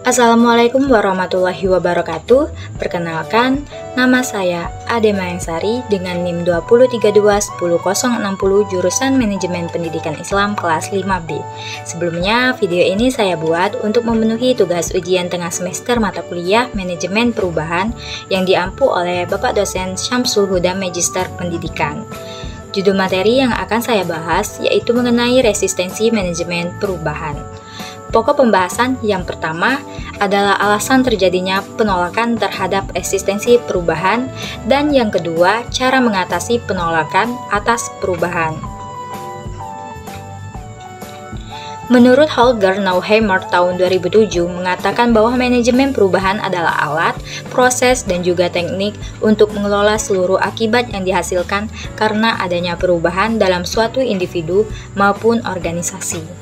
Assalamualaikum warahmatullahi wabarakatuh. Perkenalkan, nama saya Ade Mayangsari dengan NIM 203210060 jurusan Manajemen Pendidikan Islam kelas 5B. Sebelumnya, video ini saya buat untuk memenuhi tugas ujian tengah semester mata kuliah Manajemen Perubahan yang diampu oleh Bapak Dosen Syamsul Huda Magister Pendidikan. Judul materi yang akan saya bahas yaitu mengenai resistensi manajemen perubahan. Pokok pembahasan yang pertama adalah alasan terjadinya penolakan terhadap eksistensi perubahan, dan yang kedua, cara mengatasi penolakan atas perubahan. Menurut Holger Neuheimer tahun 2007 mengatakan bahwa manajemen perubahan adalah alat, proses, dan juga teknik untuk mengelola seluruh akibat yang dihasilkan karena adanya perubahan dalam suatu individu maupun organisasi.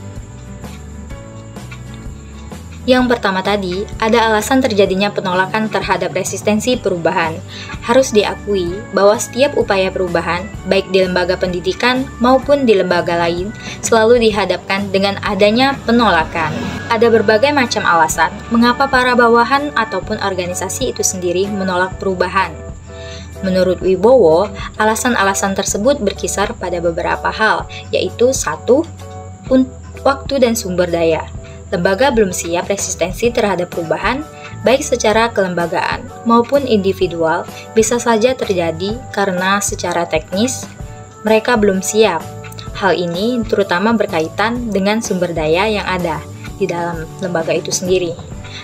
Yang pertama tadi, ada alasan terjadinya penolakan terhadap resistensi perubahan. Harus diakui bahwa setiap upaya perubahan, baik di lembaga pendidikan maupun di lembaga lain, selalu dihadapkan dengan adanya penolakan. Ada berbagai macam alasan mengapa para bawahan ataupun organisasi itu sendiri menolak perubahan. Menurut Wibowo, alasan-alasan tersebut berkisar pada beberapa hal, yaitu 1. Waktu dan sumber daya. Lembaga belum siap resistensi terhadap perubahan, baik secara kelembagaan maupun individual, bisa saja terjadi karena secara teknis mereka belum siap. Hal ini terutama berkaitan dengan sumber daya yang ada di dalam lembaga itu sendiri.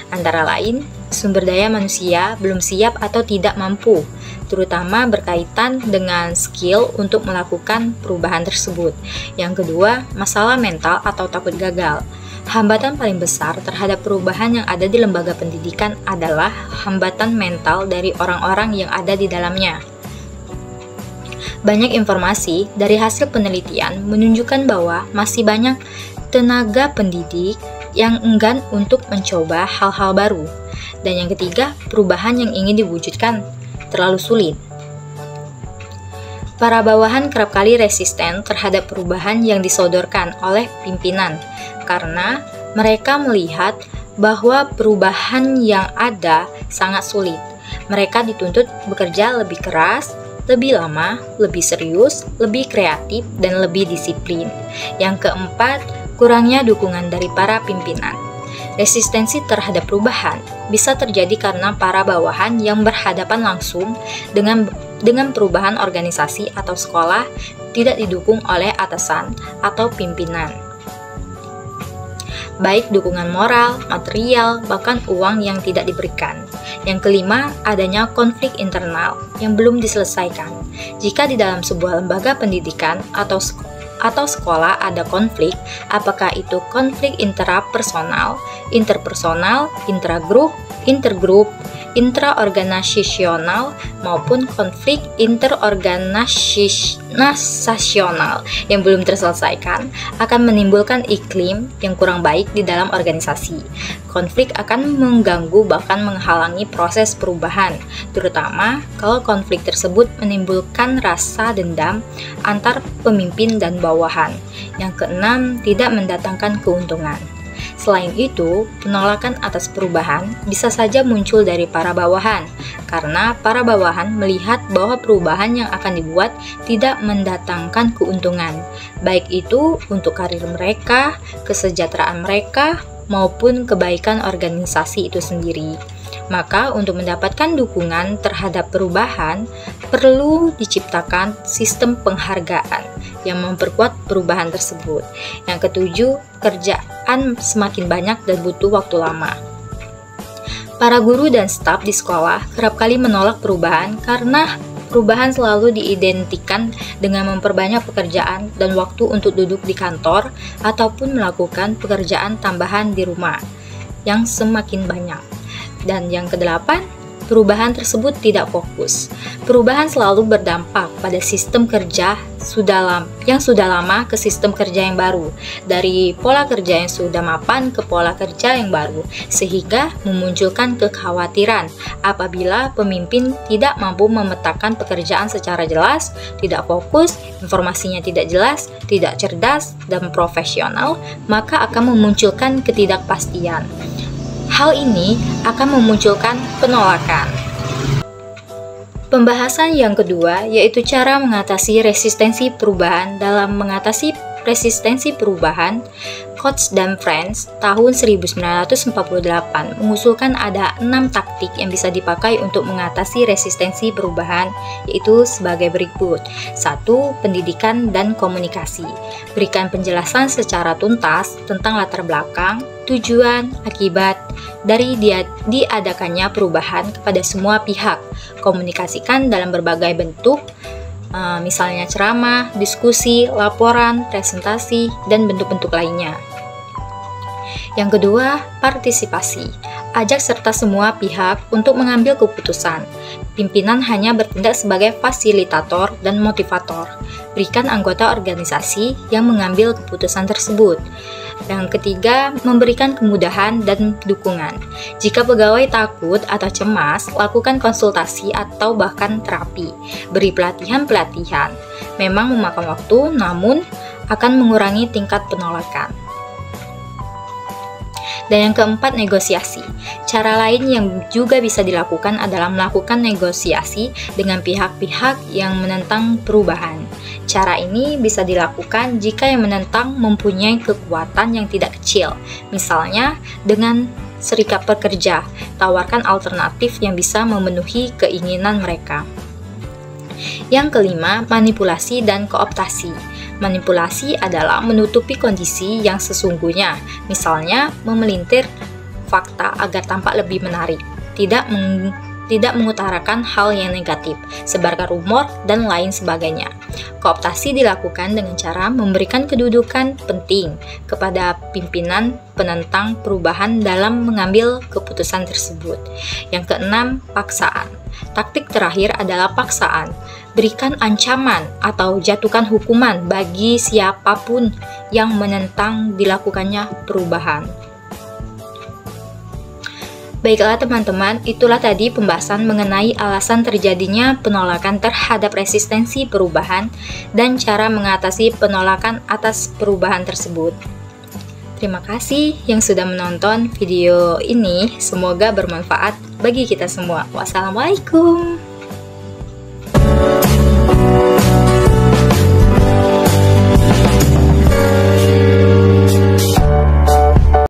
Antara lain, sumber daya manusia belum siap atau tidak mampu, terutama berkaitan dengan skill untuk melakukan perubahan tersebut. Yang kedua, masalah mental atau takut gagal. Hambatan paling besar terhadap perubahan yang ada di lembaga pendidikan adalah hambatan mental dari orang-orang yang ada di dalamnya. Banyak informasi dari hasil penelitian menunjukkan bahwa masih banyak tenaga pendidik yang enggan untuk mencoba hal-hal baru. Dan yang ketiga, perubahan yang ingin diwujudkan terlalu sulit. Para bawahan kerap kali resisten terhadap perubahan yang disodorkan oleh pimpinan karena mereka melihat bahwa perubahan yang ada sangat sulit. Mereka dituntut bekerja lebih keras, lebih lama, lebih serius, lebih kreatif, dan lebih disiplin. Yang keempat, kurangnya dukungan dari para pimpinan. Resistensi terhadap perubahan bisa terjadi karena para bawahan yang berhadapan langsung dengan perubahan organisasi atau sekolah tidak didukung oleh atasan atau pimpinan. Baik dukungan moral, material, bahkan uang yang tidak diberikan. Yang kelima, adanya konflik internal yang belum diselesaikan. Jika di dalam sebuah lembaga pendidikan atau sekolah ada konflik, apakah itu konflik intrapersonal, interpersonal, intragrup, intergrup, intraorganisasional maupun konflik interorganisasional yang belum terselesaikan akan menimbulkan iklim yang kurang baik di dalam organisasi. Konflik akan mengganggu bahkan menghalangi proses perubahan, terutama kalau konflik tersebut menimbulkan rasa dendam antar pemimpin dan bawahan. Yang keenam, tidak mendatangkan keuntungan. Selain itu, penolakan atas perubahan bisa saja muncul dari para bawahan, karena para bawahan melihat bahwa perubahan yang akan dibuat tidak mendatangkan keuntungan, baik itu untuk karir mereka, kesejahteraan mereka, maupun kebaikan organisasi itu sendiri. Maka untuk mendapatkan dukungan terhadap perubahan, perlu diciptakan sistem penghargaan yang memperkuat perubahan tersebut. Yang ketujuh, kerjaan semakin banyak dan butuh waktu lama. Para guru dan staf di sekolah kerap kali menolak perubahan karena perubahan selalu diidentikan dengan memperbanyak pekerjaan dan waktu untuk duduk di kantor ataupun melakukan pekerjaan tambahan di rumah yang semakin banyak. Dan yang kedelapan, perubahan tersebut tidak fokus. Perubahan selalu berdampak pada sistem kerja yang sudah lama ke sistem kerja yang baru, dari pola kerja yang sudah mapan ke pola kerja yang baru, sehingga memunculkan kekhawatiran apabila pemimpin tidak mampu memetakan pekerjaan secara jelas, tidak fokus, informasinya tidak jelas, tidak cerdas, dan profesional, maka akan memunculkan ketidakpastian. Hal ini akan memunculkan penolakan. Pembahasan yang kedua yaitu cara mengatasi resistensi perubahan. Dalam mengatasi resistensi perubahan, Coates dan Friends tahun 1948 mengusulkan ada 6 taktik yang bisa dipakai untuk mengatasi resistensi perubahan, yaitu sebagai berikut. 1. Pendidikan dan komunikasi. Berikan penjelasan secara tuntas tentang latar belakang, tujuan, akibat dari diadakannya perubahan kepada semua pihak. Komunikasikan dalam berbagai bentuk, misalnya ceramah, diskusi, laporan, presentasi, dan bentuk-bentuk lainnya. Yang kedua, partisipasi. Ajak serta semua pihak untuk mengambil keputusan. Pimpinan hanya bertindak sebagai fasilitator dan motivator. Berikan anggota organisasi yang mengambil keputusan tersebut. Yang ketiga, memberikan kemudahan dan dukungan. Jika pegawai takut atau cemas, lakukan konsultasi atau bahkan terapi. Beri pelatihan-pelatihan. Memang memakan waktu, namun akan mengurangi tingkat penolakan. Dan yang keempat, negosiasi. Cara lain yang juga bisa dilakukan adalah melakukan negosiasi dengan pihak-pihak yang menentang perubahan. Cara ini bisa dilakukan jika yang menentang mempunyai kekuatan yang tidak kecil. Misalnya, dengan serikat pekerja, tawarkan alternatif yang bisa memenuhi keinginan mereka. Yang kelima, manipulasi dan kooptasi. Manipulasi adalah menutupi kondisi yang sesungguhnya, misalnya memelintir fakta agar tampak lebih menarik, tidak mengutarakan hal yang negatif, sebarkan rumor, dan lain sebagainya. Kooptasi dilakukan dengan cara memberikan kedudukan penting kepada pimpinan penentang perubahan dalam mengambil keputusan tersebut. Yang keenam, paksaan. Taktik terakhir adalah paksaan. Berikan ancaman atau jatuhkan hukuman bagi siapapun yang menentang dilakukannya perubahan. Baiklah teman-teman, itulah tadi pembahasan mengenai alasan terjadinya penolakan terhadap resistensi perubahan dan cara mengatasi penolakan atas perubahan tersebut. Terima kasih yang sudah menonton video ini, semoga bermanfaat bagi kita semua. Wassalamualaikum.